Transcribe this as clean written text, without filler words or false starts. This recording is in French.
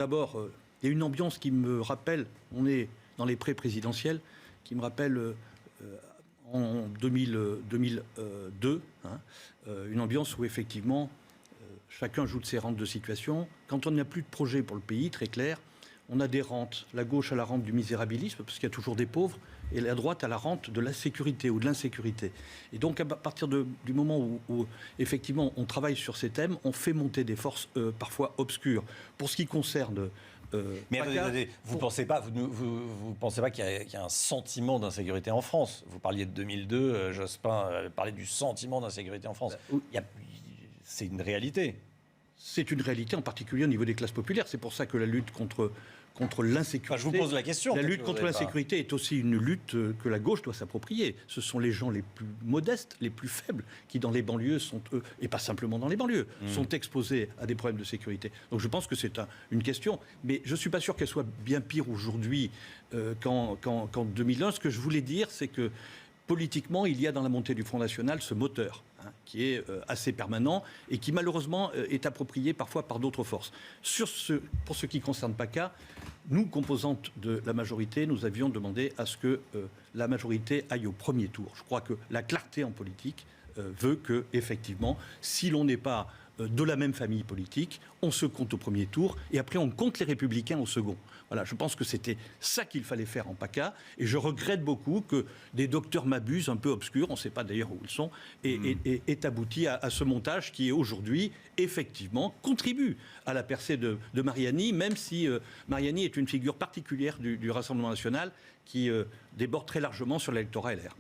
D'abord, il y a une ambiance qui me rappelle, on est dans les pré-présidentielles, qui me rappelle en 2002, une ambiance où effectivement chacun joue de ses rentes de situation. Quand on n'a plus de projet pour le pays, très clair, on a des rentes. La gauche a la rente du misérabilisme, parce qu'il y a toujours des pauvres, et la droite a la rente de la sécurité ou de l'insécurité. Et donc, à partir du moment où effectivement, on travaille sur ces thèmes, on fait monter des forces parfois obscures. Pour ce qui concerne... mais attendez, vous ne pensez pas qu'il y a un sentiment d'insécurité en France? Vous parliez de 2002, Jospin parlait du sentiment d'insécurité en France. C'est une réalité. C'est une réalité, en particulier au niveau des classes populaires. C'est pour ça que la lutte contre l'insécurité... je vous pose la question. La lutte contre l'insécurité est aussi une lutte que la gauche doit s'approprier. Ce sont les gens les plus modestes, les plus faibles, qui dans les banlieues sont, eux, et pas simplement dans les banlieues, sont exposés à des problèmes de sécurité. Donc je pense que c'est une question. Mais je ne suis pas sûr qu'elle soit bien pire aujourd'hui qu'en 2001. Ce que je voulais dire, c'est que politiquement, il y a dans la montée du Front National ce moteur qui est assez permanent et qui malheureusement est approprié parfois par d'autres forces. Pour ce qui concerne PACA, nous, composantes de la majorité, nous avions demandé à ce que la majorité aille au premier tour. Je crois que la clarté en politique veut que, effectivement, si l'on n'est pas de la même famille politique, on se compte au premier tour et après on compte les Républicains au second. Voilà, je pense que c'était ça qu'il fallait faire en PACA et je regrette beaucoup que des docteurs m'abusent un peu obscurs, on ne sait pas d'ailleurs où ils sont, est abouti à ce montage qui est aujourd'hui, effectivement, contribue à la percée de Mariani, même si Mariani est une figure particulière du Rassemblement national qui déborde très largement sur l'électorat LR.